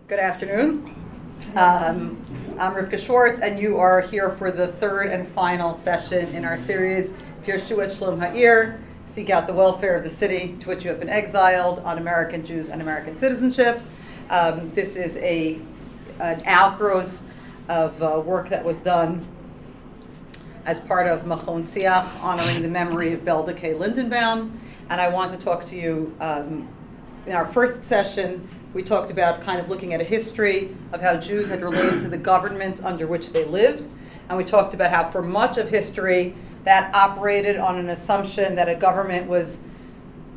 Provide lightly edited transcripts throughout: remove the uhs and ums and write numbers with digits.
Good afternoon. I'm Rivka Schwartz, and you are here for the third and final session in our series, Tirshua Shlom Ha'ir, Seek Out the Welfare of the City to which you have been exiled, on American Jews and American citizenship. This is an outgrowth of work that was done as part of Machon Siach, honoring the memory of Belda K. Lindenbaum. And I want to talk to you, in our first session, we talked about kind of looking at a history of how Jews had related to the governments under which they lived. And we talked about how for much of history that operated on an assumption that a government was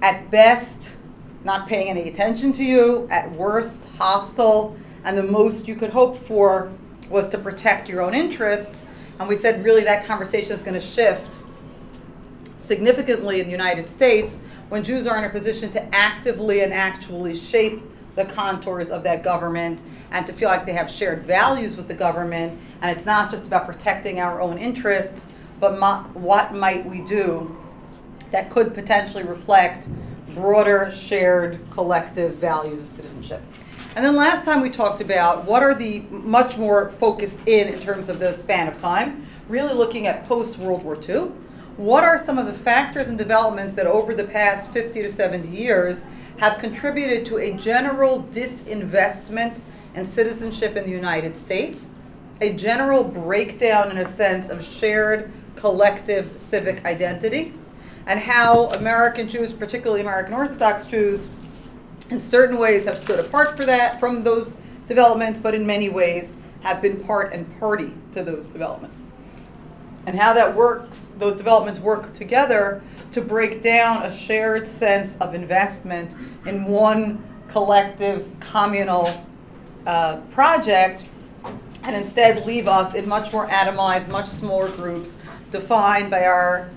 at best not paying any attention to you, at worst hostile, and the most you could hope for was to protect your own interests. And we said really that conversation is going to shift significantly in the United States when Jews are in a position to actively and actually shape the contours of that government and to feel like they have shared values with the government. And it's not just about protecting our own interests, but what might we do that could potentially reflect broader shared collective values of citizenship. And then last time we talked about what are the much more focused in terms of the span of time, really looking at post-World War II. What are some of the factors and developments that over the past 50 to 70 years have contributed to a general disinvestment in citizenship in the United States, a general breakdown in a sense of shared collective civic identity, and how American Jews, particularly American Orthodox Jews, in certain ways have stood apart from those developments, but in many ways have been part and party to those developments. And how that works, those developments work together to break down a shared sense of investment in one collective communal project, and instead leave us in much more atomized, much smaller groups defined by our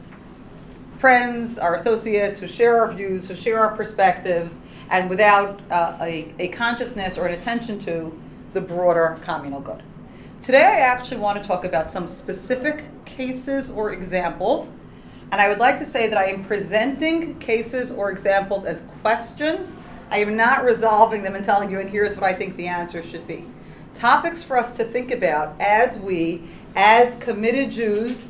friends, our associates who share our views, who share our perspectives, and without a consciousness or an attention to the broader communal good. Today I actually want to talk about some specific cases or examples, and I would like to say that I am presenting cases or examples as questions. I am not resolving them and telling you, and here's what I think the answer should be. Topics for us to think about as we, as committed Jews,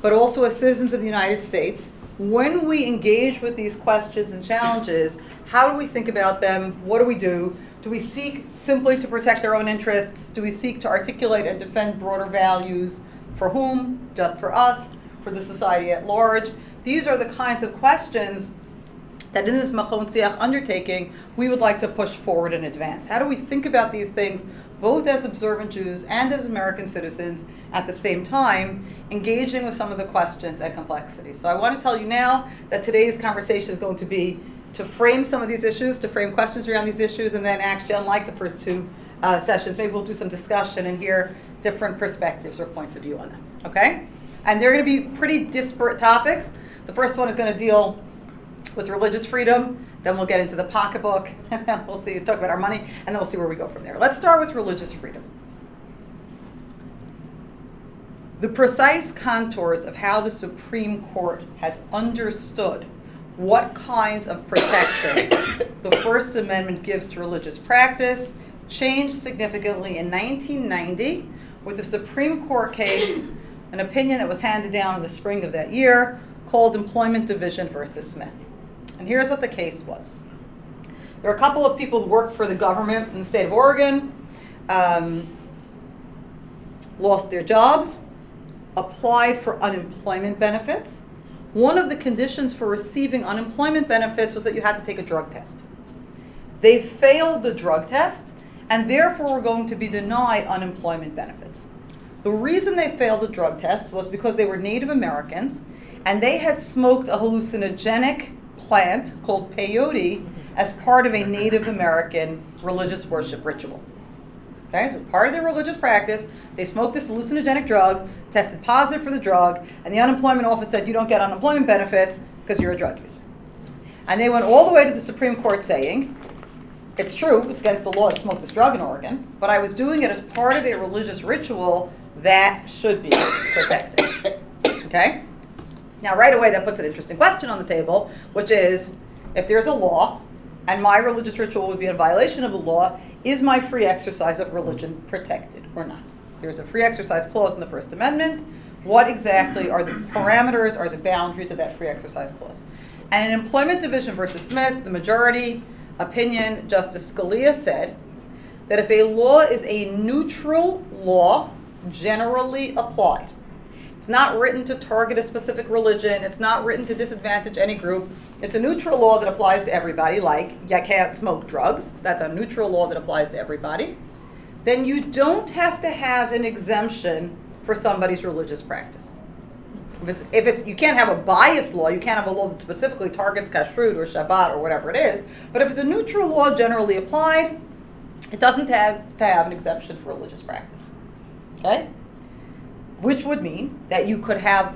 but also as citizens of the United States, when we engage with these questions and challenges, how do we think about them? What do we do? Do we seek simply to protect our own interests? Do we seek to articulate and defend broader values? For whom? Just for us? For the society at large? These are the kinds of questions that in this Machon Siach undertaking, we would like to push forward and advance. How do we think about these things, both as observant Jews and as American citizens, at the same time, engaging with some of the questions and complexities? So I want to tell you now that today's conversation is going to be to frame some of these issues, to frame questions around these issues, and then actually, unlike the first two sessions, maybe we'll do some discussion and hear different perspectives or points of view on them, okay? And they're going to be pretty disparate topics. The first one is going to deal with religious freedom, then we'll get into the pocketbook, and then we'll talk about our money, and then we'll see where we go from there. Let's start with religious freedom. The precise contours of how the Supreme Court has understood what kinds of protections the First Amendment gives to religious practice changed significantly in 1990 with the Supreme Court case, an opinion that was handed down in the spring of that year, called Employment Division versus Smith. And here's what the case was. There are a couple of people who worked for the government in the state of Oregon, lost their jobs, applied for unemployment benefits. One of the conditions for receiving unemployment benefits was that you had to take a drug test. They failed the drug test and therefore were going to be denied unemployment benefits. The reason they failed the drug test was because they were Native Americans and they had smoked a hallucinogenic plant called peyote as part of a Native American religious worship ritual. Okay, so part of their religious practice, they smoked this hallucinogenic drug, tested positive for the drug, and the unemployment office said you don't get unemployment benefits because you're a drug user. And they went all the way to the Supreme Court saying, it's true, it's against the law to smoke this drug in Oregon, but I was doing it as part of a religious ritual that should be protected. Okay? Now right away that puts an interesting question on the table, which is, if there's a law and my religious ritual would be in violation of the law, is my free exercise of religion protected or not? There's a free exercise clause in the First Amendment. What exactly are the parameters, are the boundaries of that free exercise clause? And in Employment Division versus Smith, the majority opinion, Justice Scalia said that if a law is a neutral law, generally applied, it's not written to target a specific religion, it's not written to disadvantage any group, it's a neutral law that applies to everybody, like you can't smoke drugs, that's a neutral law that applies to everybody, then you don't have to have an exemption for somebody's religious practice. If it's you can't have a biased law, you can't have a law that specifically targets kashrut or Shabbat or whatever it is, but if it's a neutral law generally applied, it doesn't have to have an exemption for religious practice. Okay? Which would mean that you could have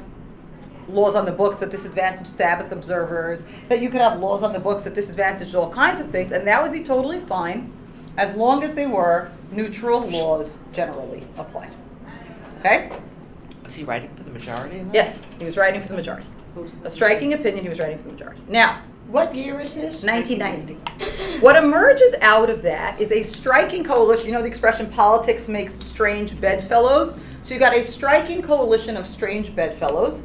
laws on the books that disadvantage Sabbath observers, that you could have laws on the books that disadvantage all kinds of things, and that would be totally fine as long as they were neutral laws generally applied. Okay? Was he writing for the majority in that? Yes, he was writing for the majority. A striking opinion, he was writing for the majority. Now, What year is this? 1990. What emerges out of that is a striking coalition. You know the expression, politics makes strange bedfellows? So you got a striking coalition of strange bedfellows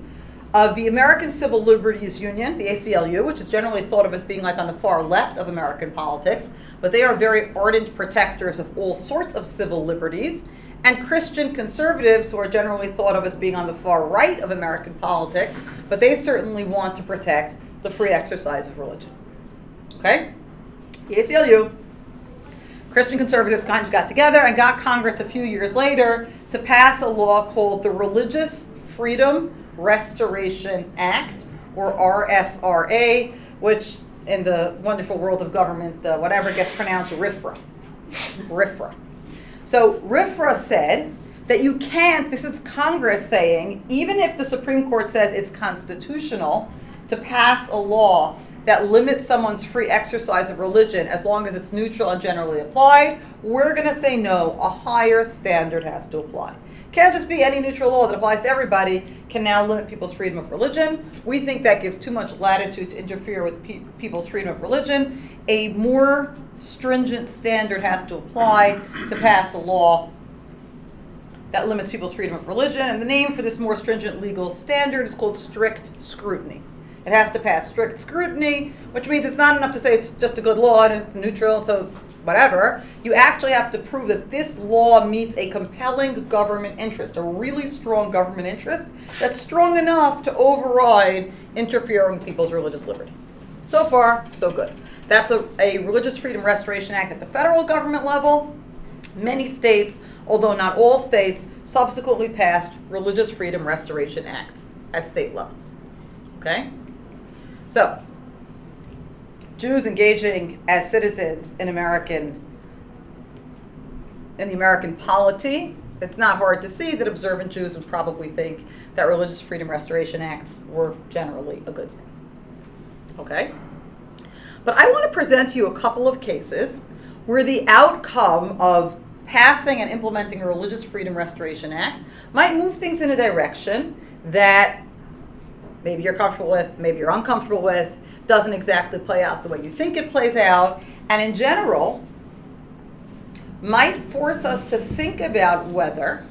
of the American Civil Liberties Union, the ACLU, which is generally thought of as being like on the far left of American politics, but they are very ardent protectors of all sorts of civil liberties, and Christian conservatives, who are generally thought of as being on the far right of American politics, but they certainly want to protect the free exercise of religion. Okay? The ACLU, Christian conservatives kind of got together and got Congress a few years later to pass a law called the Religious Freedom Restoration Act, or RFRA, which in the wonderful world of government, whatever gets pronounced RFRA. RFRA. So RFRA said that you can't, this is Congress saying, even if the Supreme Court says it's constitutional to pass a law that limits someone's free exercise of religion as long as it's neutral and generally applied, we're going to say no, a higher standard has to apply. Can't just be any neutral law that applies to everybody can now limit people's freedom of religion. We think that gives too much latitude to interfere with people's freedom of religion. A more stringent standard has to apply to pass a law that limits people's freedom of religion, and the name for this more stringent legal standard is called strict scrutiny. It has to pass strict scrutiny, which means it's not enough to say it's just a good law and it's neutral, so whatever. You actually have to prove that this law meets a compelling government interest, a really strong government interest that's strong enough to override interfering with people's religious liberty. So far, so good. That's a Religious Freedom Restoration Act at the federal government level. Many states, although not all states, subsequently passed Religious Freedom Restoration Acts at state levels. Okay? So, Jews engaging as citizens in the American polity, it's not hard to see that observant Jews would probably think that Religious Freedom Restoration Acts were generally a good thing. Okay? But I want to present to you a couple of cases where the outcome of passing and implementing a Religious Freedom Restoration Act might move things in a direction that maybe you're comfortable with, maybe you're uncomfortable with, doesn't exactly play out the way you think it plays out, and in general, might force us to think about whether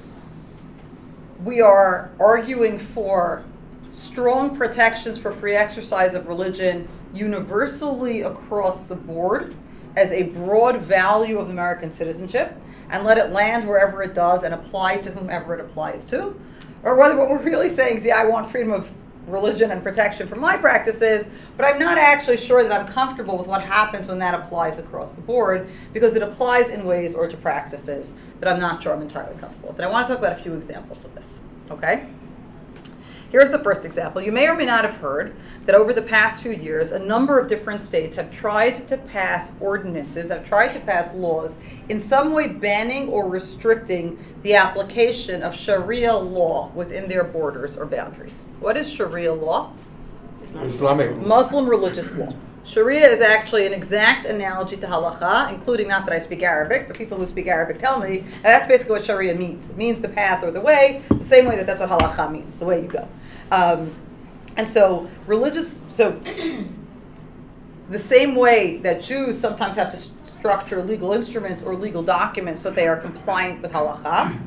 we are arguing for strong protections for free exercise of religion universally across the board as a broad value of American citizenship, and let it land wherever it does and apply to whomever it applies to, or whether what we're really saying is, yeah, I want freedom of religion and protection for my practices, but I'm not actually sure that I'm comfortable with what happens when that applies across the board, because it applies in ways or to practices that I'm not sure I'm entirely comfortable with. And I want to talk about a few examples of this, okay? Here's the first example. You may or may not have heard that over the past few years, a number of different states have tried to pass ordinances, have tried to pass laws in some way banning or restricting the application of Sharia law within their borders or boundaries. What is Sharia law? Islamic. Muslim religious law. Sharia is actually an exact analogy to halakha, including, not that I speak Arabic, but people who speak Arabic tell me, and that's basically what Sharia means. It means the path or the way, the same way that that's what halakha means, the way you go. And so the same way that Jews sometimes have to structure legal instruments or legal documents so they are compliant with halakha,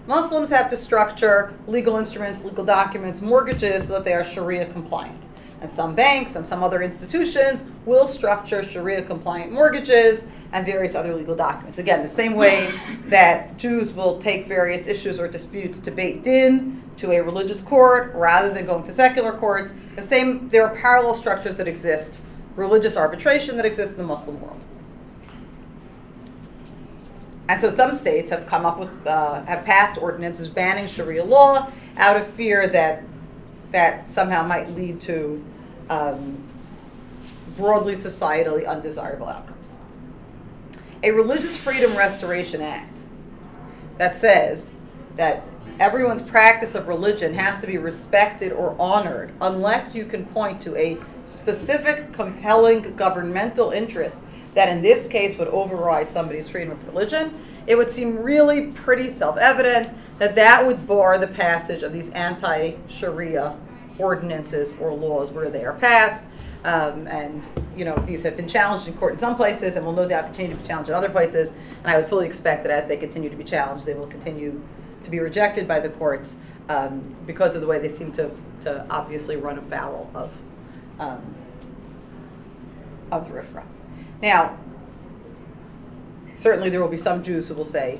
Muslims have to structure legal instruments, legal documents, mortgages so that they are Sharia compliant. And some banks and some other institutions will structure Sharia compliant mortgages and various other legal documents. Again, the same way that Jews will take various issues or disputes to Beit Din, to a religious court, rather than going to secular courts. There are parallel structures that exist, religious arbitration that exists in the Muslim world. And so some states have come up with, have passed ordinances banning Sharia law out of fear that somehow might lead to broadly societally undesirable outcomes. A Religious Freedom Restoration Act that says that everyone's practice of religion has to be respected or honored unless you can point to a specific compelling governmental interest that in this case would override somebody's freedom of religion, it would seem really pretty self-evident that that would bar the passage of these anti-Sharia ordinances or laws where they are passed. And these have been challenged in court in some places and will no doubt continue to be challenged in other places. And I would fully expect that as they continue to be challenged, they will continue to be rejected by the courts because of the way they seem to obviously run afoul of the Rifra. Now, certainly there will be some Jews who will say,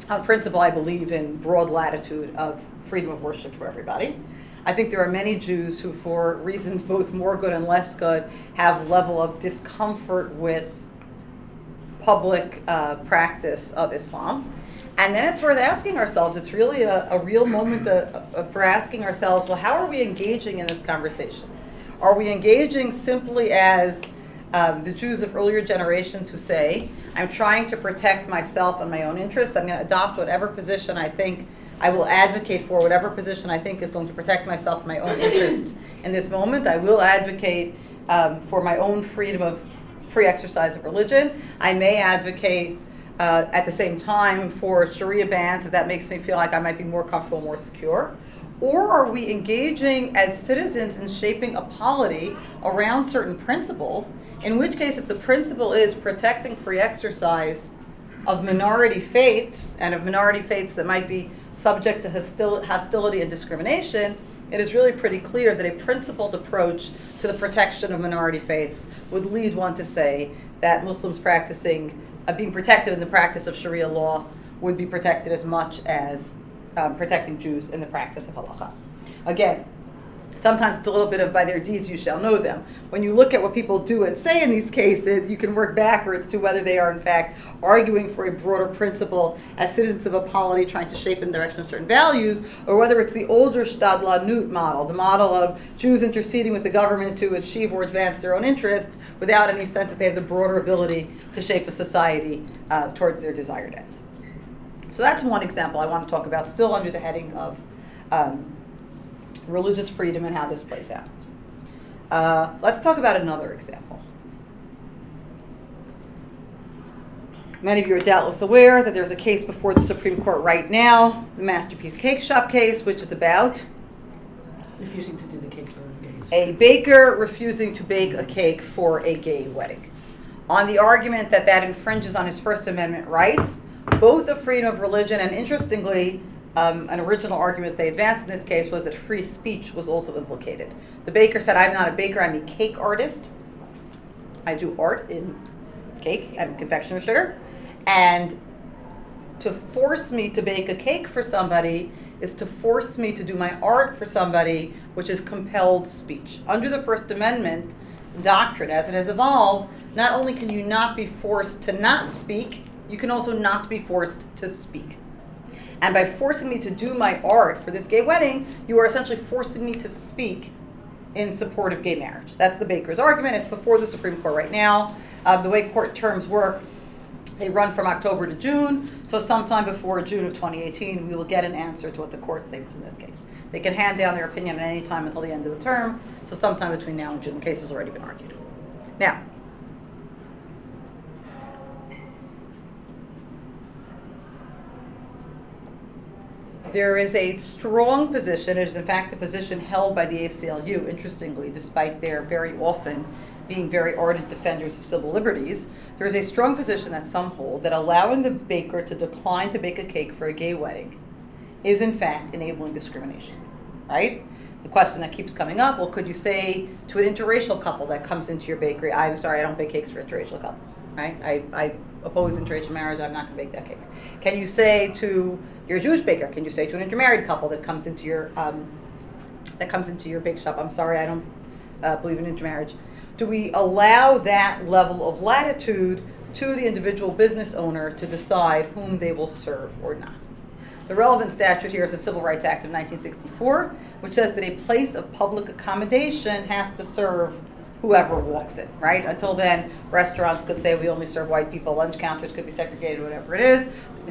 on principle, I believe in broad latitude of freedom of worship for everybody. I think there are many Jews who, for reasons both more good and less good, have level of discomfort with public practice of Islam. And then it's worth asking ourselves, it's really a real moment for asking ourselves, well, how are we engaging in this conversation? Are we engaging simply as the Jews of earlier generations who say, I'm trying to protect myself and my own interests. I'm going to adopt whatever position I think I will advocate for, whatever position I think is going to protect myself and my own interests in this moment. I will advocate for my own freedom of free exercise of religion. I may advocate at the same time for Sharia bans if that makes me feel like I might be more comfortable, more secure. Or are we engaging as citizens in shaping a polity around certain principles, in which case if the principle is protecting free exercise of minority faiths and of minority faiths that might be subject to hostility and discrimination, it is really pretty clear that a principled approach to the protection of minority faiths would lead one to say that Muslims being protected in the practice of Sharia law would be protected as much as protecting Jews in the practice of halakha. Again, sometimes it's a little bit of by their deeds you shall know them. When you look at what people do and say in these cases, you can work backwards to whether they are in fact arguing for a broader principle as citizens of a polity trying to shape in the direction of certain values, or whether it's the older Stadlanut model, the model of Jews interceding with the government to achieve or advance their own interests without any sense that they have the broader ability to shape a society towards their desired ends. So that's one example I want to talk about, still under the heading of religious freedom and how this plays out. Let's talk about another example. Many of you are doubtless aware that there's a case before the Supreme Court right now, the Masterpiece Cake Shop case, which is about refusing to do the cake for gays. A baker refusing to bake a cake for a gay wedding, on the argument that that infringes on his First Amendment rights, both of freedom of religion, and interestingly, an original argument they advanced in this case was that free speech was also implicated. The baker said, I'm not a baker, I'm a cake artist. I do art in cake and confectioner sugar. And to force me to bake a cake for somebody is to force me to do my art for somebody, which is compelled speech. Under the First Amendment doctrine, as it has evolved, not only can you not be forced to not speak, you can also not be forced to speak. And by forcing me to do my art for this gay wedding, you are essentially forcing me to speak in support of gay marriage. That's the baker's argument. It's before the Supreme Court right now. The way court terms work, they run from October to June. So sometime before June of 2018, we will get an answer to what the court thinks in this case. They can hand down their opinion at any time until the end of the term. So sometime between now and June, the case has already been argued. Now, there is a strong position, it is in fact the position held by the ACLU, interestingly, despite their very often being very ardent defenders of civil liberties, there is a strong position that some hold that allowing the baker to decline to bake a cake for a gay wedding is in fact enabling discrimination, right? The question that keeps coming up, well, could you say to an interracial couple that comes into your bakery, I'm sorry, I don't bake cakes for interracial couples, right? I oppose interracial marriage, I'm not gonna bake that cake. Can you say to your Jewish baker, can you say to an intermarried couple that comes into your bake shop, I'm sorry, I don't believe in intermarriage. Do we allow that level of latitude to the individual business owner to decide whom they will serve or not? The relevant statute here is the Civil Rights Act of 1964, which says that a place of public accommodation has to serve whoever walks in, right? Until then, restaurants could say we only serve white people, lunch counters could be segregated, whatever it is,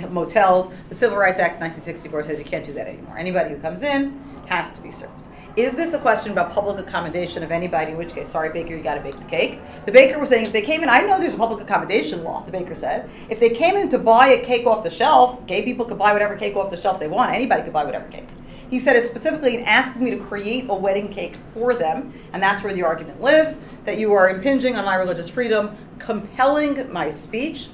motels. The Civil Rights Act of 1964 says you can't do that anymore. Anybody who comes in has to be served. Is this a question about public accommodation of anybody, in which case, sorry, baker, you gotta bake the cake? The baker was saying if they came in, I know there's a public accommodation law, the baker said. If they came in to buy a cake off the shelf, gay people could buy whatever cake off the shelf they want. Anybody could buy whatever cake. He said it specifically in asking me to create a wedding cake for them, and that's where the argument lives, that you are impinging on my religious freedom, compelling my speech.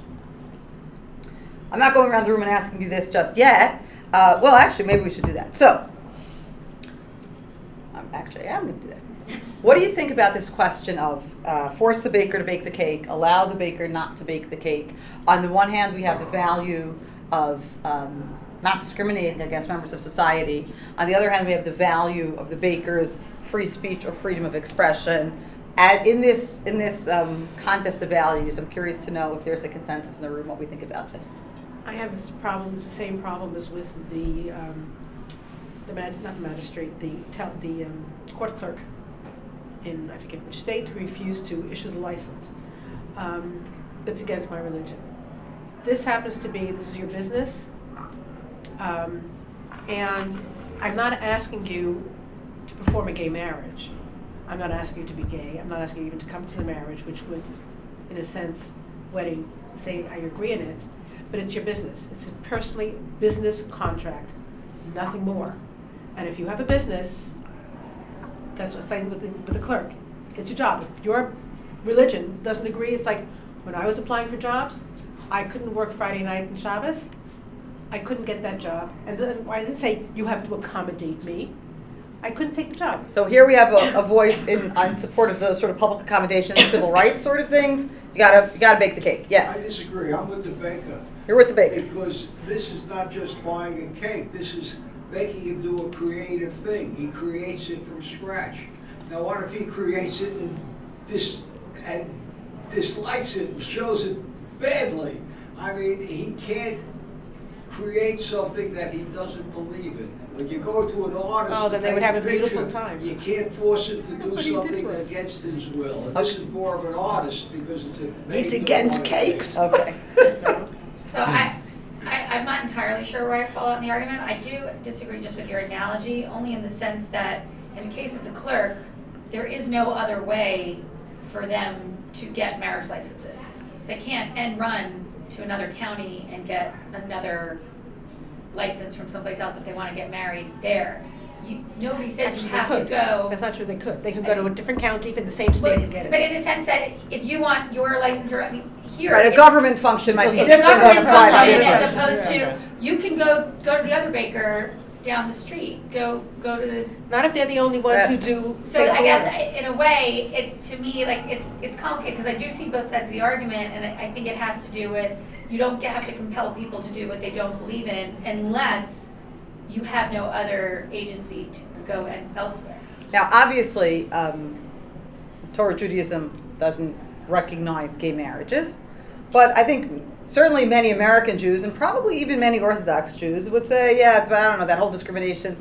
I'm not going around the room and asking you this just yet. Well, actually, maybe we should do that. So, actually, I'm going to do that. What do you think about this question of force the baker to bake the cake, allow the baker not to bake the cake? On the one hand, we have the value of not discriminating against members of society. On the other hand, we have the value of the baker's free speech or freedom of expression. In this contest of values, I'm curious to know if there's a consensus in the room what we think about this. I have this problem, it's the same problem as with the court clerk in, I forget which state, who refused to issue the license. It's against my religion. This happens to be, this is your business, and I'm not asking you to perform a gay marriage. I'm not asking you to be gay. I'm not asking you even to come to the marriage, which would, in a sense, wedding, say I agree in it, but it's your business. It's a personally business contract, nothing more. And if you have a business, that's what's saying with the clerk. It's your job. If your religion doesn't agree, it's like when I was applying for jobs, I couldn't work Friday night and Shabbos. I couldn't get that job. And then I didn't say you have to accommodate me. I couldn't take the job. So here we have a voice in support of those sort of public accommodations, civil rights sort of things. You gotta bake the cake. Yes. I disagree. I'm with the baker. You're with the baker. Because this is not just buying a cake. This is making him do a creative thing. He creates it from scratch. Now, what if he creates it and dislikes it and shows it badly? I mean, he can't create something that he doesn't believe in. When you go to an artist, then they would have a beautiful time. You can't force him to do Nobody something different. against his will. And this is more of an artist because it's a. He's against cakes. Okay. So I'm not entirely sure where I fall out in the argument. I do disagree just with your analogy, only in the sense that in the case of the clerk, there is no other way for them to get marriage licenses. They can't end run to another county and get another license from someplace else if they want to get married there. Nobody says you have to go. That's not true, they could. They could go to a different county in the same state and get it. But in the sense that if you want your license, or I mean, here. Right, a government function might be It's a different government than a private function business. as opposed to, you can go to the other baker down the street, go to the. Not if they're the only ones who do. So I guess in a way, to me, like it's complicated because I do see both sides of the argument, and I think it has to do with you don't have to compel people to do what they don't believe in unless you have no other agency to go elsewhere. Now, obviously, Torah Judaism doesn't recognize gay marriages, but I think certainly many American Jews and probably even many Orthodox Jews would say, yeah, but I don't know, that whole discrimination,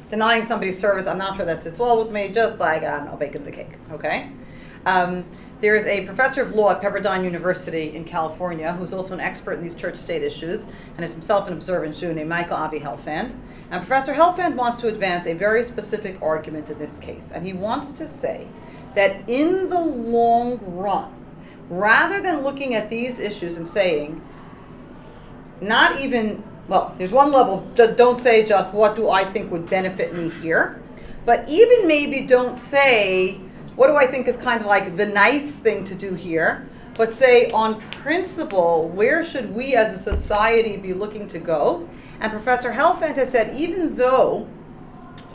denying somebody's service, I'm not sure that sits well with me, just like, I don't know, baking the cake, okay? There is a professor of law at Pepperdine University in California who's also an expert in these church-state issues and is himself an observant Jew named Michael Avi Helfand. And Professor Helfand wants to advance a very specific argument in this case. And he wants to say that in the long run, rather than looking at these issues and saying, not even, well, there's one level, don't say just what do I think would benefit me here, but even maybe don't say what do I think is kind of like the nice thing to do here, but say on principle, where should we as a society be looking to go? And Professor Helfand has said, even though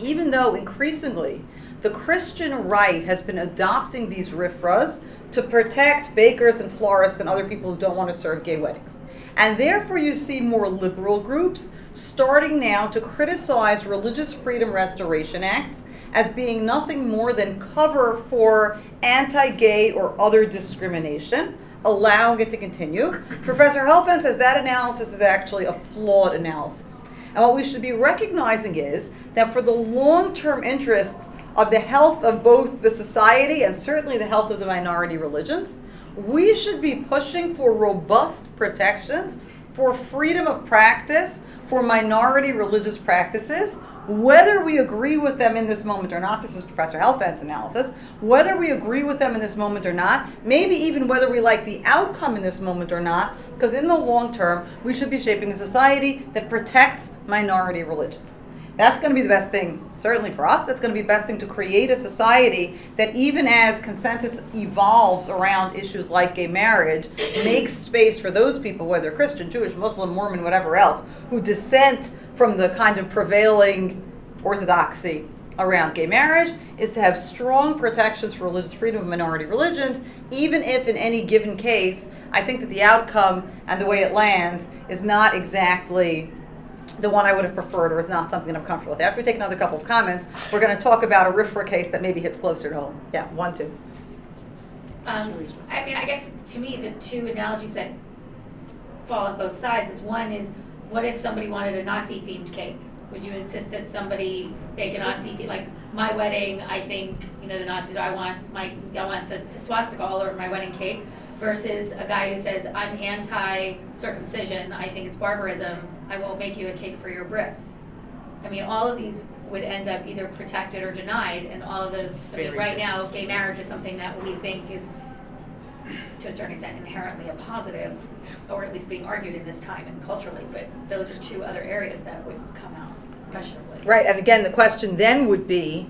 increasingly the Christian right has been adopting these rifras to protect bakers and florists and other people who don't want to serve gay weddings. And therefore you see more liberal groups starting now to criticize Religious Freedom Restoration Acts as being nothing more than cover for anti-gay or other discrimination, allowing it to continue. Professor Helfand says that analysis is actually a flawed analysis. And what we should be recognizing is that for the long-term interests of the health of both the society and certainly the health of the minority religions, we should be pushing for robust protections for freedom of practice for minority religious practices, whether we agree with them in this moment or not. This is Professor Helfand's analysis. Whether we agree with them in this moment or not, maybe even whether we like the outcome in this moment or not, because in the long term, we should be shaping a society that protects minority religions. That's going to be the best thing, certainly for us. That's going to be the best thing to create a society that, even as consensus evolves around issues like gay marriage, makes space for those people, whether Christian, Jewish, Muslim, Mormon, whatever else, who dissent from the kind of prevailing orthodoxy around gay marriage, is to have strong protections for religious freedom of minority religions, even if in any given case, I think that the outcome and the way it lands is not exactly the one I would have preferred, or is not something that I'm comfortable with. After we take another couple of comments, we're going to talk about a RFRA case that maybe hits closer to home. Yeah, 1, 2. I mean, I guess to me, the two analogies that fall on both sides is, one is, what if somebody wanted a Nazi-themed cake? Would you insist that somebody bake a Nazi, like my wedding, I think, the Nazis, I want the swastika all over my wedding cake, versus a guy who says, I'm anti-circumcision, I think it's barbarism, I won't make you a cake for your bris. I mean, all of these would end up either protected or denied, and all of those, right now, gay marriage is something that we think is, to a certain extent, inherently a positive, or at least being argued in this time and culturally, but those are two other areas that would come out questionably. Right, and again, the question then would be,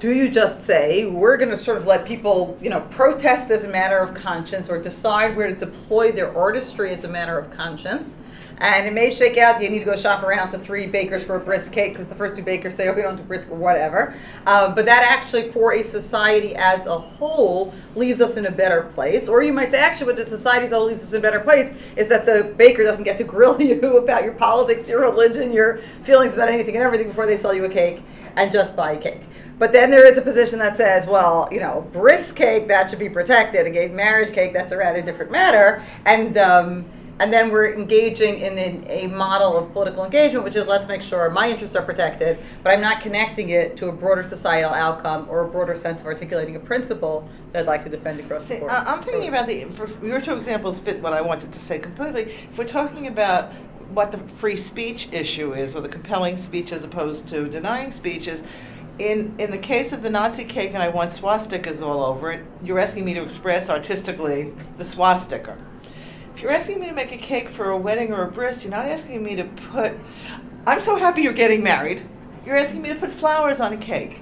do you just say, we're going to sort of let people, protest as a matter of conscience, or decide where to deploy their artistry as a matter of conscience? And it may shake out, you need to go shop around to 3 bakers for a bris cake, because the first 2 bakers say, we don't do bris or whatever. But that actually, for a society as a whole, leaves us in a better place. Or you might say, actually, what the society as a whole leaves us in a better place is that the baker doesn't get to grill you about your politics, your religion, your feelings about anything and everything before they sell you a cake, and just buy a cake. But then there is a position that says, well, bris cake, that should be protected. A gay marriage cake, that's a rather different matter. And then we're engaging in a model of political engagement, which is, let's make sure my interests are protected, but I'm not connecting it to a broader societal outcome or a broader sense of articulating a principle that I'd like to defend across the board. I'm thinking about your 2 examples fit what I wanted to say completely. If we're talking about what the free speech issue is, or the compelling speech as opposed to denying speech is, in the case of the Nazi cake, and I want swastikas all over it, you're asking me to express artistically the swastika. If you're asking me to make a cake for a wedding or a bris, you're not asking me to put, I'm so happy you're getting married, you're asking me to put flowers on a cake.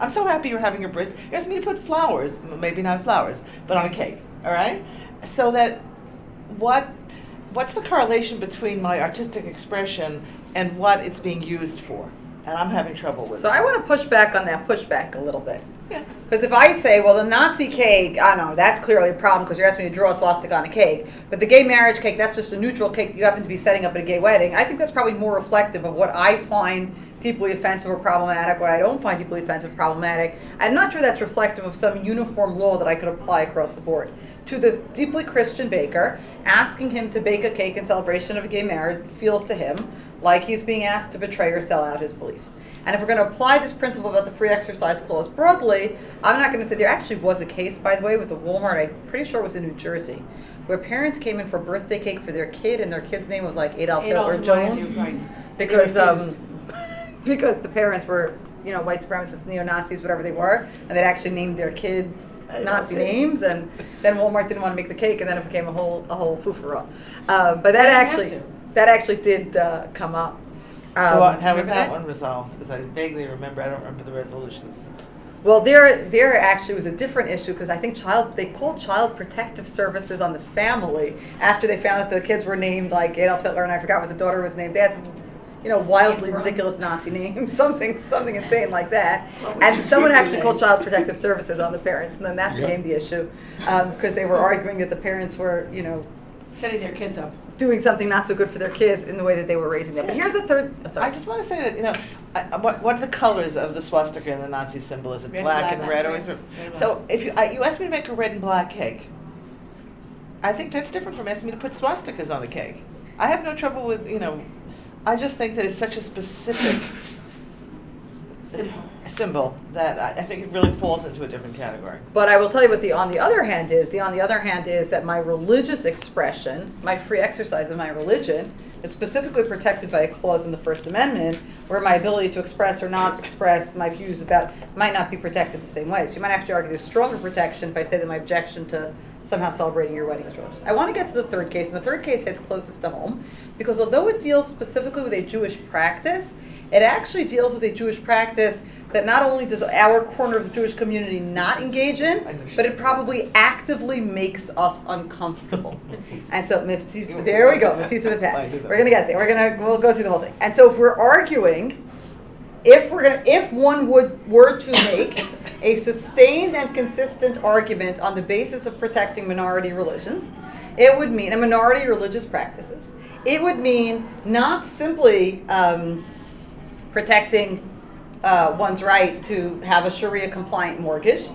I'm so happy you're having a bris, you're asking me to put flowers, maybe not flowers, but on a cake, all right? So that, what's the correlation between my artistic expression and what it's being used for? And I'm having trouble with it. So I want to push back on that pushback a little bit. Yeah. Because if I say, well, the Nazi cake, I don't know, that's clearly a problem because you're asking me to draw a swastika on a cake. But the gay marriage cake, that's just a neutral cake that you happen to be setting up at a gay wedding. I think that's probably more reflective of what I find deeply offensive or problematic, what I don't find deeply offensive or problematic. I'm not sure that's reflective of some uniform law that I could apply across the board. To the deeply Christian baker, asking him to bake a cake in celebration of a gay marriage feels to him like he's being asked to betray or sell out his beliefs. And if we're going to apply this principle about the free exercise clause broadly, I'm not going to say, there actually was a case, by the way, with a Walmart, I'm pretty sure it was in New Jersey, where parents came in for a birthday cake for their kid, and their kid's name was like Adolf Hitler Jones. Right. Because because the parents were, white supremacists, neo-Nazis, whatever they were, and they'd actually named their kids Nazi names, and then Walmart didn't want to make the cake, and then it became a whole foo-for-all. But that actually did come up. So how was Remember that one resolved? Because I vaguely remember, I don't remember the resolutions. Well, there actually was a different issue because I think they called Child Protective Services on the family after they found that the kids were named like Adolf Hitler, and I forgot what the daughter was named. They had some, wildly ridiculous Nazi names, something insane like that. And someone actually called Child Protective Services on the parents, and then that became the issue because they were arguing that the parents were, Setting their kids up. doing something not so good for their kids in the way that they were raising them. But here's a third. Oh, sorry. I just want to say that, what are the colors of the swastika and the Nazi symbol? Is it Red, black black, and red? Or red, is it, red, so if you asked me to make a red and black cake, I think that's different from asking me to put swastikas on the cake. I have no trouble with, I just think that it's such a specific symbol that I think it really falls into a different category. But I will tell you what the on the other hand is. The on the other hand is that my religious expression, my free exercise of my religion, is specifically protected by a clause in the First Amendment where my ability to express or not express my views about might not be protected the same way. So you might actually argue there's stronger protection if I say that my objection to somehow celebrating your wedding is religious. I want to get to the third case, and the third case hits closest to home because although it deals specifically with a Jewish practice, it actually deals with a Jewish practice that not only does our corner of the Jewish community not engage in, but it probably actively makes us uncomfortable. And so, there we go. We're going to get there. We'll go through the whole thing. And so, if we're arguing, if one were to make a sustained and consistent argument on the basis of protecting minority religions, it would mean, and minority religious practices, it would mean not simply protecting one's right to have a Sharia-compliant mortgage,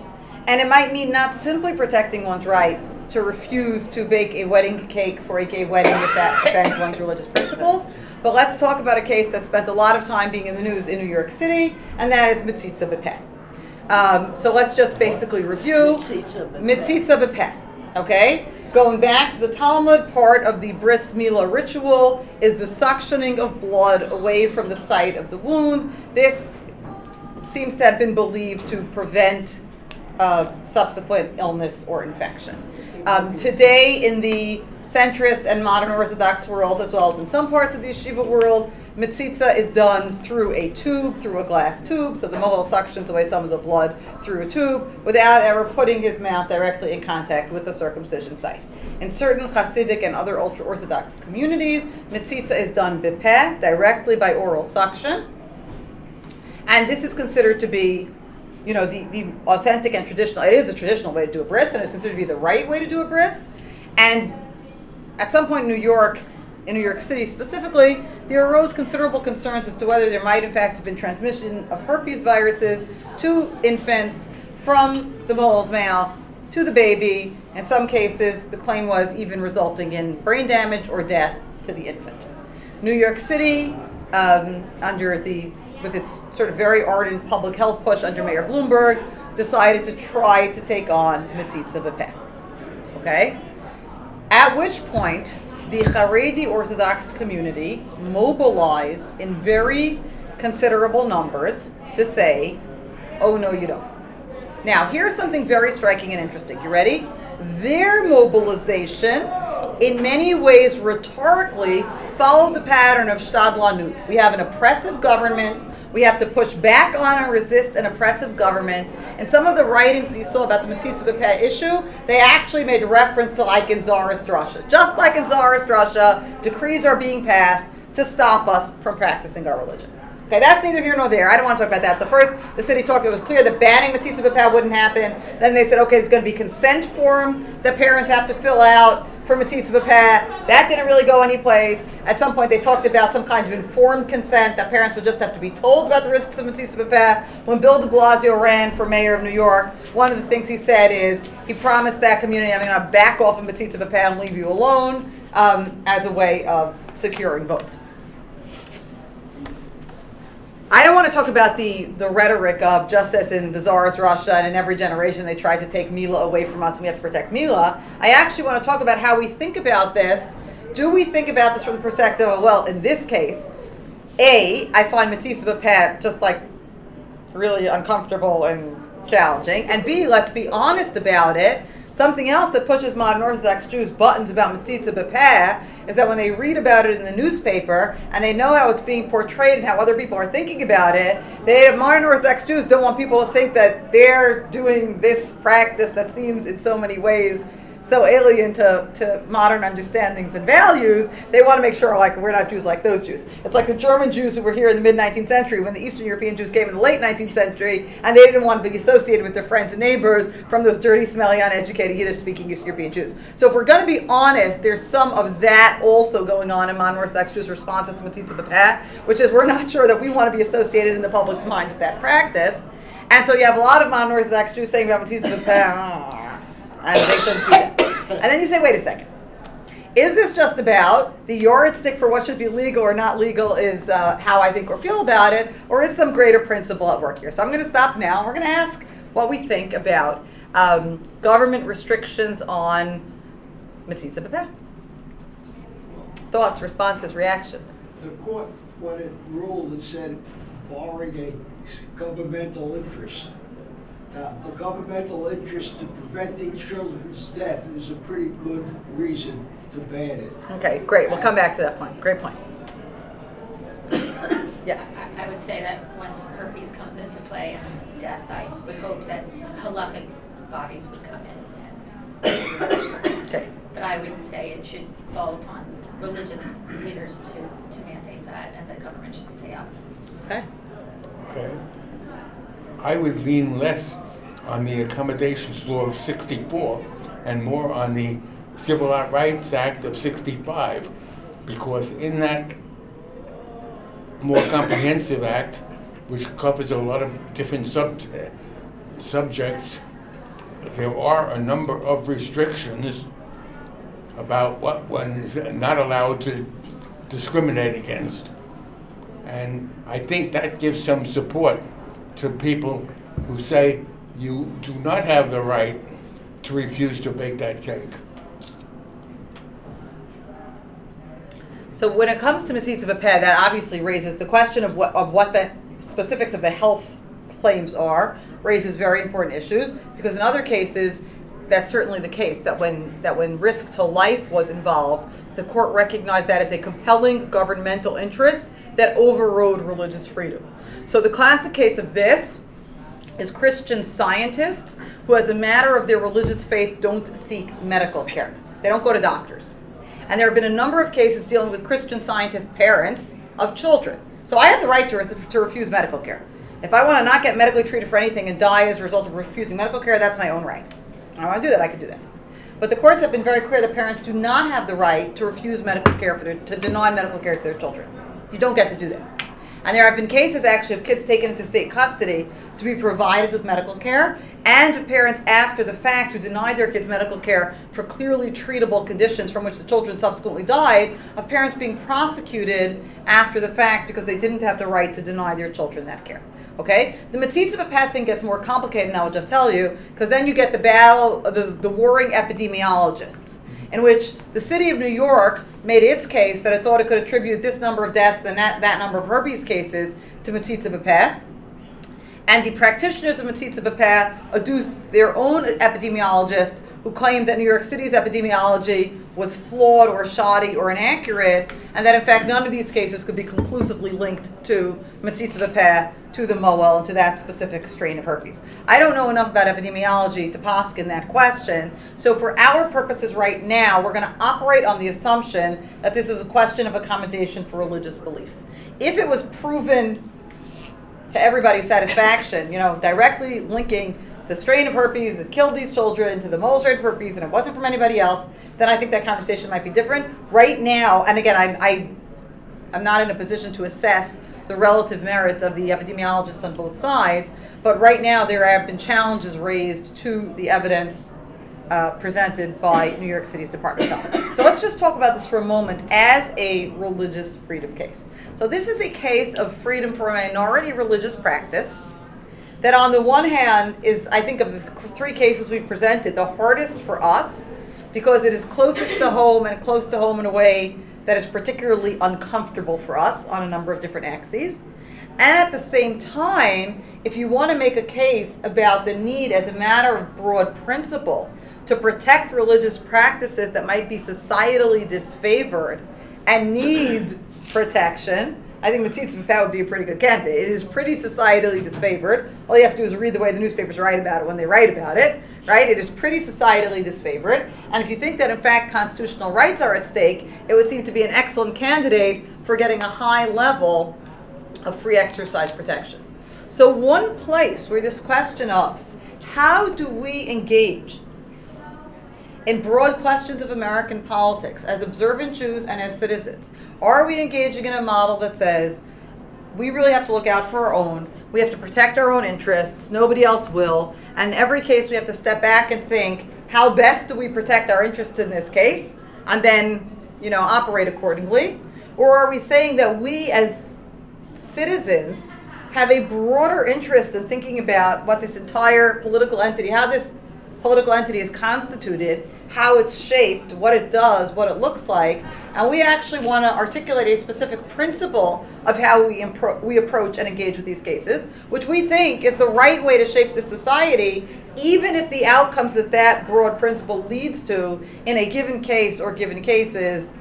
and it might mean not simply protecting one's right to refuse to bake a wedding cake for a gay wedding if that offends one's religious principles. But let's talk about a case that spent a lot of time being in the news in New York City, and that is Mitzitza B'Peh. So let's just basically review Mitzitza B'Peh. Okay? Going back to the Talmud, part of the bris milah ritual is the suctioning of blood away from the site of the wound. This seems to have been believed to prevent subsequent illness or infection. Today, in the centrist and modern Orthodox world, as well as in some parts of the yeshiva world, mitzitza is done through a tube, through a glass tube, so the mohel suctions away some of the blood through a tube without ever putting his mouth directly in contact with the circumcision site. In certain Hasidic and other ultra-Orthodox communities, mitzitza is done b'peh, directly by oral suction, and this is considered to be the authentic and traditional. It is the traditional way to do a bris, and it's considered to be the right way to do a bris. And at some point in New York City specifically, there arose considerable concerns as to whether there might in fact have been transmission of herpes viruses to infants from the mole's mouth to the baby. In some cases, the claim was even resulting in brain damage or death to the infant. New York City, with its sort of very ardent public health push under Mayor Bloomberg, decided to try to take on Mitzitza B'Peh. Okay? At which point, the Haredi Orthodox community mobilized in very considerable numbers to say, oh no you don't. Now, here's something very striking and interesting. You ready? Their mobilization, in many ways rhetorically, followed the pattern of Shtad Lanut. We have an oppressive government. We have to push back on and resist an oppressive government. And some of the writings that you saw about the Mitzitza B'Peh issue, they actually made reference to like in Tsarist Russia. Just like in Tsarist Russia, decrees are being passed to stop us from practicing our religion. Okay, that's neither here nor there. I don't want to talk about that. So first, the city talked, it was clear that banning Mitzitza B'Peh wouldn't happen. Then they said, okay, there's going to be consent form that parents have to fill out for Mitzitza B'Peh. That didn't really go anyplace. At some point, they talked about some kind of informed consent, that parents would just have to be told about the risks of Mitzitza B'Peh. When Bill de Blasio ran for mayor of New York, one of the things he said is, he promised that community, I'm going to back off of Mitzitza B'Peh and leave you alone, as a way of securing votes. I don't want to talk about the rhetoric of just as in the Tsarist Russia and in every generation they tried to take Mila away from us and we have to protect Mila. I actually want to talk about how we think about this. Do we think about this from the perspective of, well, in this case, A, I find Mitzitza B'Peh just like really uncomfortable and challenging, and B, let's be honest about it. Something else that pushes modern Orthodox Jews buttons about Metzitza B'Peh is that when they read about it in the newspaper and they know how it's being portrayed and how other people are thinking about it, modern Orthodox Jews don't want people to think that they're doing this practice that seems in so many ways so alien to modern understandings and values. They want to make sure, like, we're not Jews like those Jews. It's like the German Jews who were here in the mid-19th century when the Eastern European Jews came in the late 19th century, and they didn't want to be associated with their friends and neighbors from those dirty, smelly, uneducated, Yiddish-speaking Eastern European Jews. So if we're going to be honest, there's some of that also going on in modern Orthodox Jews' responses to Metzitza B'Peh, which is we're not sure that we want to be associated in the public's mind with that practice. And so you have a lot of modern Orthodox Jews saying about Metzitza B'Peh, and they shouldn't do that. And then you say, wait a second. Is this just about the yardstick for what should be legal or not legal is how I think or feel about it, or is some greater principle at work here? So I'm going to stop now, and we're going to ask what we think about government restrictions on Metzitza B'Peh. Thoughts, responses, reactions? The court, when it ruled, it said barring a governmental interest. A governmental interest to preventing children's death is a pretty good reason to ban it. Okay, great. We'll come back to that point. Great point. Yeah. I would say that once herpes comes into play and death, I would hope that halachic bodies would come in and Okay. but I would say it should fall upon religious leaders to mandate that, and the government should stay out. Okay. Okay. I would lean less on the Accommodations Law of 64 and more on the Civil Rights Act of 65, because in that more comprehensive act, which covers a lot of different subjects, there are a number of restrictions about what one is not allowed to discriminate against. And I think that gives some support to people who say you do not have the right to refuse to bake that cake. So when it comes to Metzitza B'Peh, that obviously raises the question of what the specifics of the health claims are, raises very important issues, because in other cases, that's certainly the case, that when risk to life was involved, the court recognized that as a compelling governmental interest that overrode religious freedom. So the classic case of this is Christian scientists who, as a matter of their religious faith, don't seek medical care. They don't go to doctors. And there have been a number of cases dealing with Christian scientist parents of children. So I have the right to refuse medical care. If I want to not get medically treated for anything and die as a result of refusing medical care, that's my own right. I want to do that, I can do that. But the courts have been very clear that parents do not have the right to refuse medical care to deny medical care to their children. You don't get to do that. And there have been cases actually of kids taken into state custody to be provided with medical care, and of parents after the fact who denied their kids medical care for clearly treatable conditions from which the children subsequently died, of parents being prosecuted after the fact because they didn't have the right to deny their children that care. Okay? The Metzitza B'Peh thing gets more complicated, and I will just tell you, because then you get the battle, the warring epidemiologists, in which the city of New York made its case that it thought it could attribute this number of deaths and that number of herpes cases to Metzitza B'Peh. And the practitioners of Metzitza B'Peh adduced their own epidemiologists who claimed that New York City's epidemiology was flawed or shoddy or inaccurate, and that in fact none of these cases could be conclusively linked to Metzitza B'Peh, to the Moel, and to that specific strain of herpes. I don't know enough about epidemiology to poskin that question, so for our purposes right now, we're going to operate on the assumption that this is a question of accommodation for religious belief. If it was proven to everybody's satisfaction, directly linking the strain of herpes that killed these children to the Moel strain of herpes, and it wasn't from anybody else, then I think that conversation might be different. Right now, and again, I'm not in a position to assess the relative merits of the epidemiologists on both sides, but right now there have been challenges raised to the evidence presented by New York City's Department of Health. So let's just talk about this for a moment as a religious freedom case. So this is a case of freedom for a minority religious practice that on the one hand is, I think of the three cases we've presented, the hardest for us because it is closest to home and close to home in a way that is particularly uncomfortable for us on a number of different axes. And at the same time, if you want to make a case about the need as a matter of broad principle to protect religious practices that might be societally disfavored and need protection, I think Mitzvah would be a pretty good candidate. It is pretty societally disfavored. All you have to do is read the way the newspapers write about it when they write about it, right? It is pretty societally disfavored. And if you think that, in fact, constitutional rights are at stake, it would seem to be an excellent candidate for getting a high level of free exercise protection. So one place where this question of how do we engage in broad questions of American politics as observant Jews and as citizens, are we engaging in a model that says we really have to look out for our own, we have to protect our own interests, nobody else will, and in every case we have to step back and think, how best do we protect our interests in this case, and then, operate accordingly? Or are we saying that we as citizens have a broader interest in thinking about what this entire political entity, how this political entity is constituted, how it's shaped, what it does, what it looks like, and we actually want to articulate a specific principle of how we approach and engage with these cases, which we think is the right way to shape the society, even if the outcomes that broad principle leads to in a given case or given cases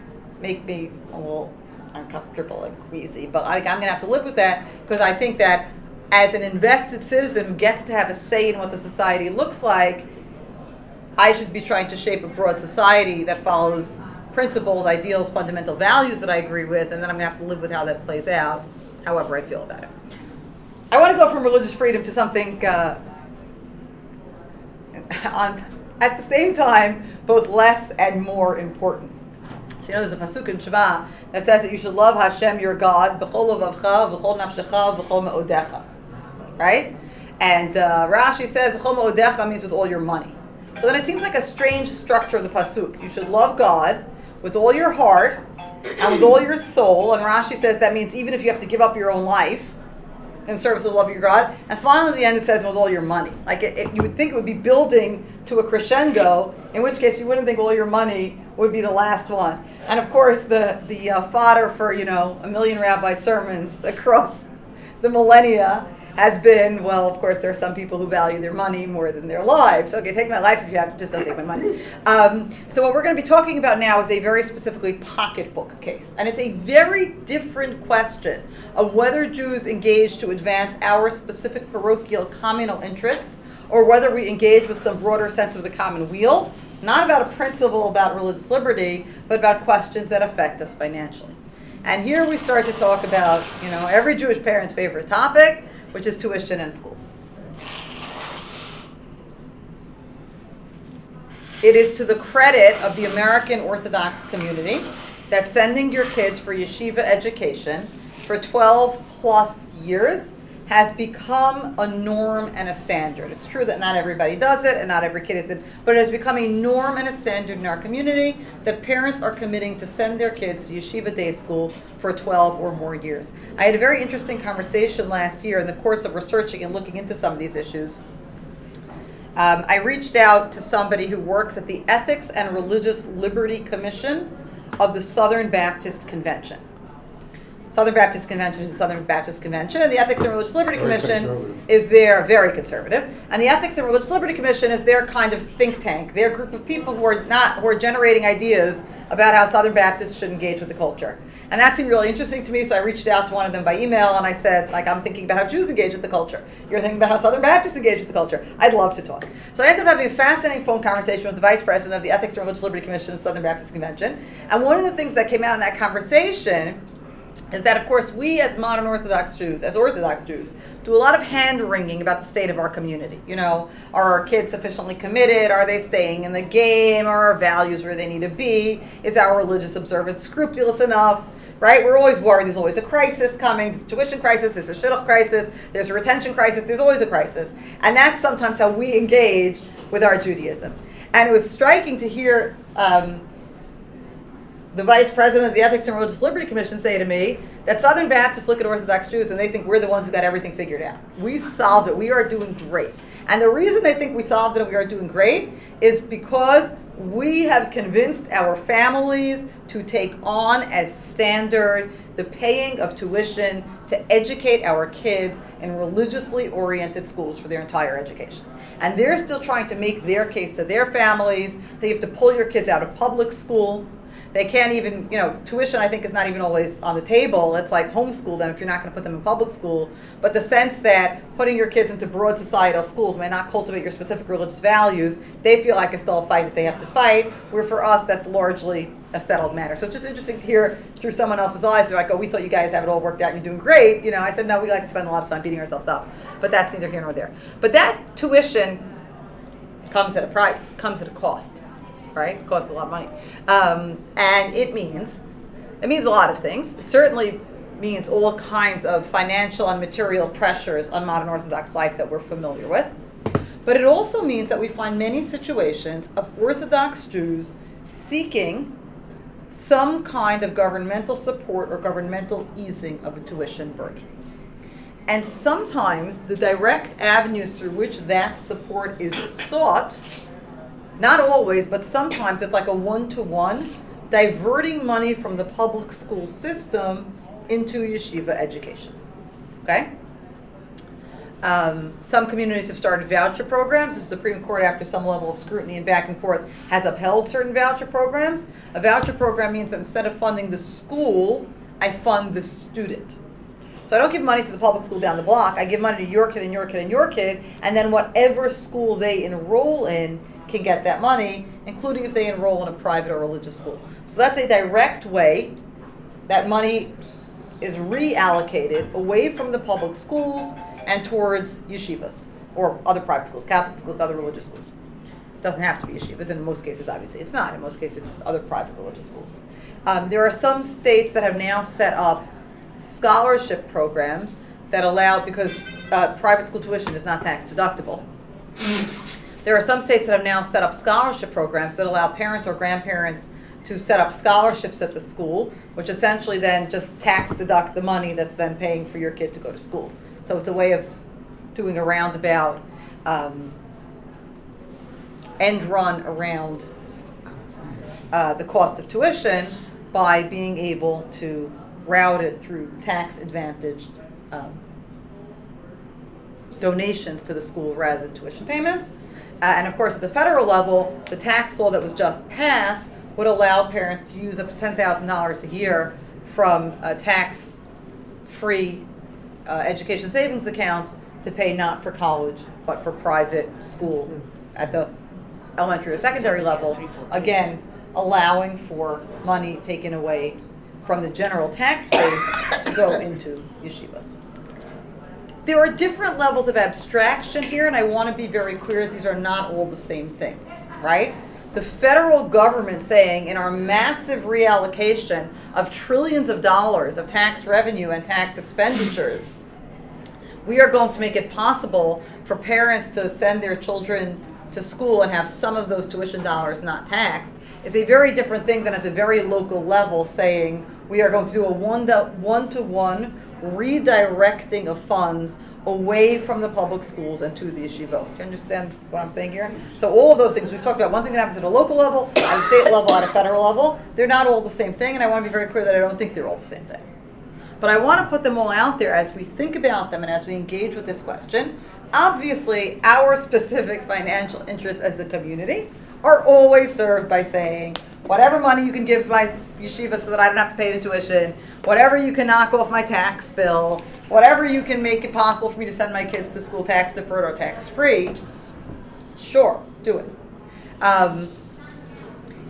make me a little uncomfortable and queasy. But I'm going to have to live with that, because I think that as an invested citizen who gets to have a say in what the society looks like, I should be trying to shape a broad society that follows principles, ideals, fundamental values that I agree with, and then I'm going to have to live with how that plays out, however I feel about it. I want to go from religious freedom to something at the same time both less and more important. So there's a pasuk in Shema that says that you should love Hashem your God b'chol levavcha, b'chol nafshecha, b'chol me'odecha, right? And Rashi says b'chol me'odecha means with all your money. So then it seems like a strange structure of the pasuk. You should love God with all your heart and with all your soul. And Rashi says that means even if you have to give up your own life in service of the love of your God. And finally at the end it says with all your money. Like you would think it would be building to a crescendo, in which case you wouldn't think all your money would be the last one. And of course the fodder for a million rabbi sermons across the millennia has been, well, of course, there are some people who value their money more than their lives. Okay, take my life if you have to, just don't take my money. So what we're going to be talking about now is a very specifically pocketbook case. And it's a very different question of whether Jews engage to advance our specific parochial communal interests, or whether we engage with some broader sense of the common weal, not about a principle about religious liberty, but about questions that affect us financially. And here we start to talk about, every Jewish parent's favorite topic, which is tuition in schools. It is to the credit of the American Orthodox community that sending your kids for yeshiva education for 12 plus years has become a norm and a standard. It's true that not everybody does it and not every kid is it, but it has become a norm and a standard in our community that parents are committing to send their kids to yeshiva day school for 12 or more years. I had a very interesting conversation last year in the course of researching and looking into some of these issues. I reached out to somebody who works at the Ethics and Religious Liberty Commission of the Southern Baptist Convention. Southern Baptist Convention is the Southern Baptist Convention, and the Ethics and Religious Liberty Commission is their, very conservative, and the Ethics and Religious Liberty Commission is their kind of think tank, their group of people who are generating ideas about how Southern Baptists should engage with the culture. And that seemed really interesting to me, so I reached out to one of them by email, and I said, I'm thinking about how Jews engage with the culture. You're thinking about how Southern Baptists engage with the culture. I'd love to talk. So I ended up having a fascinating phone conversation with the Vice President of the Ethics and Religious Liberty Commission of the Southern Baptist Convention, and one of the things that came out in that conversation is that, of course, we as modern Orthodox Jews, do a lot of hand-wringing about the state of our community. Are our kids sufficiently committed? Are they staying in the game? Are our values where they need to be? Is our religious observance scrupulous enough? Right? We're always worried. There's always a crisis coming. There's a tuition crisis. There's a shidduch crisis. There's a retention crisis. There's always a crisis. And that's sometimes how we engage with our Judaism. And it was striking to hear the Vice President of the Ethics and Religious Liberty Commission say to me that Southern Baptists look at Orthodox Jews and they think we're the ones who got everything figured out. We solved it. We are doing great. And the reason they think we solved it and we are doing great is because we have convinced our families to take on as standard the paying of tuition to educate our kids in religiously oriented schools for their entire education. and they're still trying to make their case to their families. They have to pull your kids out of public school. They can't even, tuition I think is not even always on the table. It's like homeschool them if you're not going to put them in public school. But the sense that putting your kids into broad societal schools may not cultivate your specific religious values, they feel like it's still a fight that they have to fight, where for us that's largely a settled matter. So it's just interesting to hear through someone else's eyes. They're like, oh, we thought you guys have it all worked out and you're doing great. I said, no, we like to spend a lot of time beating ourselves up. But that's neither here nor there. But that tuition comes at a price, comes at a cost. Right? It costs a lot of money. And it means a lot of things. It certainly means all kinds of financial and material pressures on modern Orthodox life that we're familiar with. But it also means that we find many situations of Orthodox Jews seeking some kind of governmental support or governmental easing of the tuition burden. And sometimes the direct avenues through which that support is sought, not always, but sometimes it's like a one-to-one, diverting money from the public school system into yeshiva education. Okay? Some communities have started voucher programs. The Supreme Court, after some level of scrutiny and back and forth, has upheld certain voucher programs. A voucher program means that instead of funding the school, I fund the student. So I don't give money to the public school down the block. I give money to your kid and your kid and your kid, and then whatever school they enroll in can get that money, including if they enroll in a private or religious school. So that's a direct way that money is reallocated away from the public schools and towards yeshivas or other private schools, Catholic schools, other religious schools. It doesn't have to be yeshivas, and in most cases, obviously, it's not. In most cases, it's other private religious schools. There are some states that have now set up scholarship programs that allow, because private school tuition is not tax deductible. There are some states that have now set up scholarship programs that allow parents or grandparents to set up scholarships at the school, which essentially then just tax deduct the money that's then paying for your kid to go to school. So it's a way of doing a roundabout end run around the cost of tuition by being able to route it through tax advantaged donations to the school rather than tuition payments. And of course, at the federal level, the tax law that was just passed would allow parents to use up to $10,000 a year from tax-free education savings accounts to pay not for college, but for private school at the elementary or secondary level, again, allowing for money taken away from the general tax base to go into yeshivas. There are different levels of abstraction here, and I want to be very clear that these are not all the same thing, right? The federal government saying in our massive reallocation of trillions of dollars of tax revenue and tax expenditures, we are going to make it possible for parents to send their children to school and have some of those tuition dollars not taxed is a very different thing than at the very local level saying we are going to do a one-to-one redirecting of funds away from the public schools and to the yeshiva. Do you understand what I'm saying here? So all of those things, we've talked about one thing that happens at a local level, at a state level, at a federal level. They're not all the same thing, and I want to be very clear that I don't think they're all the same thing. But I want to put them all out there as we think about them and as we engage with this question. Obviously, our specific financial interests as a community are always served by saying, whatever money you can give my yeshiva so that I don't have to pay the tuition, whatever you can knock off my tax bill, whatever you can make it possible for me to send my kids to school tax deferred or tax free, sure, do it.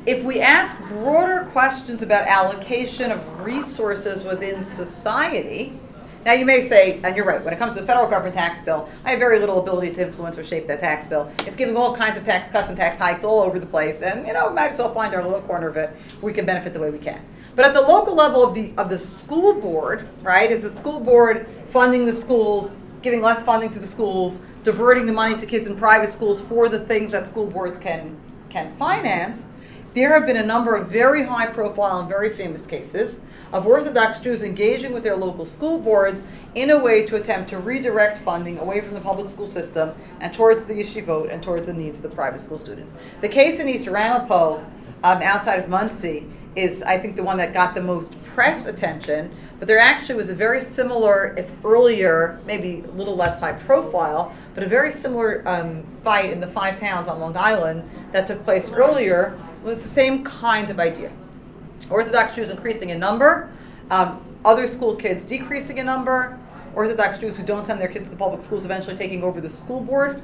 If we ask broader questions about allocation of resources within society, now you may say, and you're right, when it comes to the federal government tax bill, I have very little ability to influence or shape that tax bill. It's giving all kinds of tax cuts and tax hikes all over the place, and we might as well find our little corner of it where we can benefit the way we can. But at the local level of the school board, right, is the school board funding the schools, giving less funding to the schools, diverting the money to kids in private schools for the things that school boards can finance. There have been a number of very high profile and very famous cases of Orthodox Jews engaging with their local school boards in a way to attempt to redirect funding away from the public school system and towards the yeshivot and towards the needs of the private school students. The case in East Ramapo outside of Muncie is, I think, the one that got the most press attention. But there actually was a very similar, if earlier, maybe a little less high profile, but a very similar fight in the 5 towns on Long Island that took place earlier. Was the same kind of idea. Orthodox Jews increasing in number, other school kids decreasing in number, Orthodox Jews who don't send their kids to the public schools eventually taking over the school board,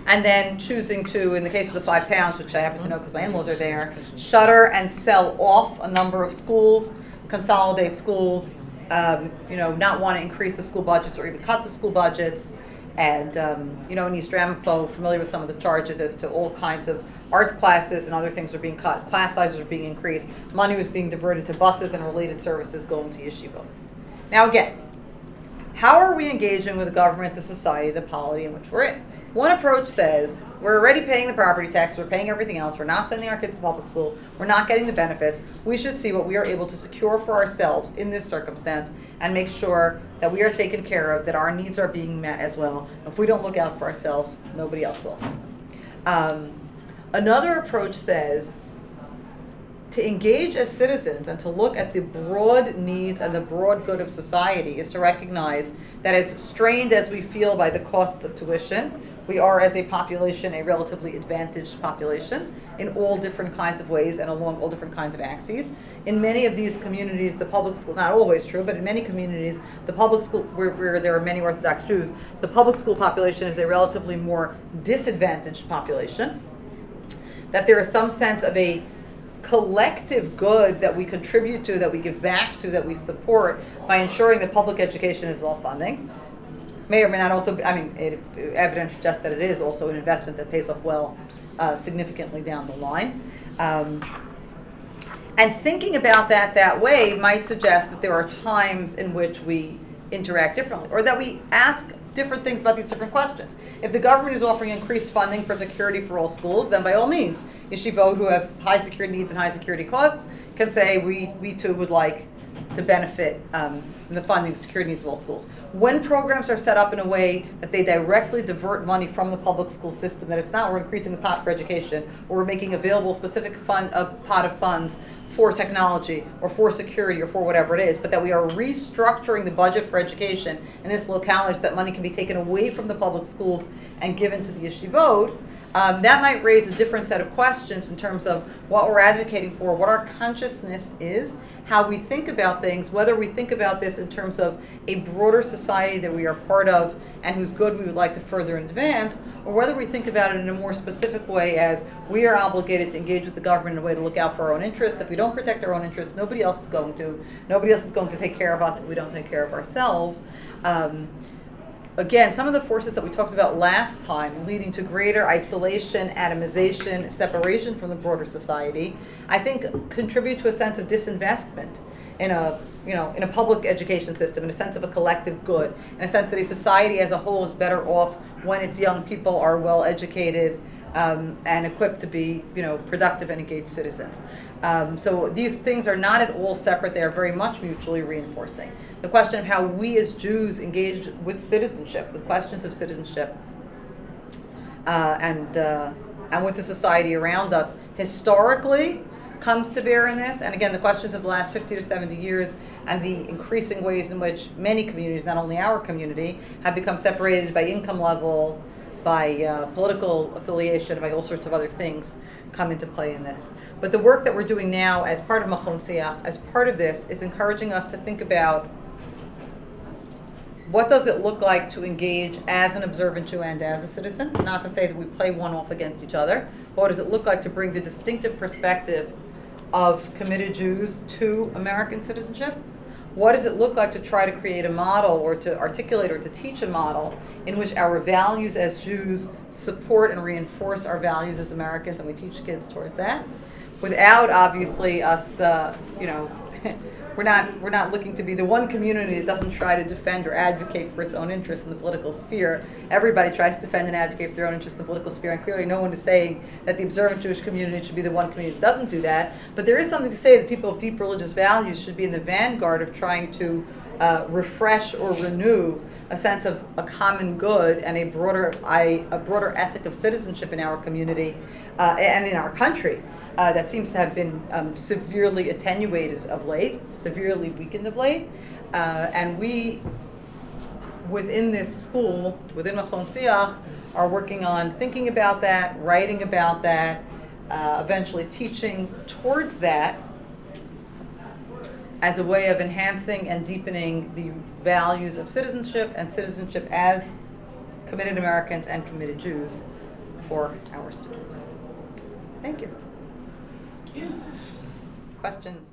and then choosing to, in the case of the 5 towns, which I happen to know because my in-laws are there, shutter and sell off a number of schools, consolidate schools, not want to increase the school budgets or even cut the school budgets. And, in East Ramapo, familiar with some of the charges as to all kinds of arts classes and other things are being cut. Class sizes are being increased. Money was being diverted to buses and related services going to yeshiva. Now again, how are we engaging with the government, the society, the polity in which we're in? One approach says, we're already paying the property taxes, we're paying everything else, we're not sending our kids to public school, we're not getting the benefits. We should see what we are able to secure for ourselves in this circumstance and make sure that we are taken care of, that our needs are being met as well. If we don't look out for ourselves, nobody else will. Another approach says, to engage as citizens and to look at the broad needs and the broad good of society is to recognize that as strained as we feel by the costs of tuition, we are as a population a relatively advantaged population in all different kinds of ways and along all different kinds of axes. In many of these communities, the public school, not always true, but in many communities, the public school, where there are many Orthodox Jews, the public school population is a relatively more disadvantaged population. That there is some sense of a collective good that we contribute to, that we give back to, that we support by ensuring that public education is well-funding. May or may not also, evidence suggests that it is also an investment that pays off well significantly down the line. And thinking about that way might suggest that there are times in which we interact differently, or that we ask different things about these different questions. If the government is offering increased funding for security for all schools, then by all means, yeshivot who have high security needs and high security costs can say we too would like to benefit from the funding of security needs of all schools. When programs are set up in a way that they directly divert money from the public school system, that it's not we're increasing the pot for education, or we're making available a specific pot of funds for technology or for security or for whatever it is, but that we are restructuring the budget for education in this locality so that money can be taken away from the public schools and given to the yeshivot, that might raise a different set of questions in terms of what we're advocating for, what our consciousness is, how we think about things, whether we think about this in terms of a broader society that we are part of and whose good we would like to further and advance, or whether we think about it in a more specific way as we are obligated to engage with the government in a way to look out for our own interests. If we don't protect our own interests, nobody else is going to. Nobody else is going to take care of us if we don't take care of ourselves. Again, some of the forces that we talked about last time, leading to greater isolation, atomization, separation from the broader society, I think contribute to a sense of disinvestment in a public education system, in a sense of a collective good, in a sense that a society as a whole is better off when its young people are well educated and equipped to be, productive and engaged citizens. So these things are not at all separate. They are very much mutually reinforcing. The question of how we as Jews engage with citizenship, with questions of citizenship, and with the society around us, historically comes to bear in this. And again, the questions of the last 50 to 70 years and the increasing ways in which many communities, not only our community, have become separated by income level, by political affiliation, by all sorts of other things come into play in this. But the work that we're doing now as part of Machon Siach, as part of this, is encouraging us to think about what does it look like to engage as an observant Jew and as a citizen? Not to say that we play one off against each other, but what does it look like to bring the distinctive perspective of committed Jews to American citizenship? What does it look like to try to create a model or to articulate or to teach a model in which our values as Jews support and reinforce our values as Americans, and we teach kids towards that, without obviously us, we're not looking to be the one community that doesn't try to defend or advocate for its own interests in the political sphere. Everybody tries to defend and advocate for their own interests in the political sphere, and clearly no one is saying that the observant Jewish community should be the one community that doesn't do that. But there is something to say that people of deep religious values should be in the vanguard of trying to refresh or renew a sense of a common good and a broader ethic of citizenship in our community and in our country. that seems to have been severely attenuated of late, severely weakened of late. And we, within this school, within Machon Siach, are working on thinking about that, writing about that, eventually teaching towards that as a way of enhancing and deepening the values of citizenship and citizenship as committed Americans and committed Jews for our students. Thank you. Questions?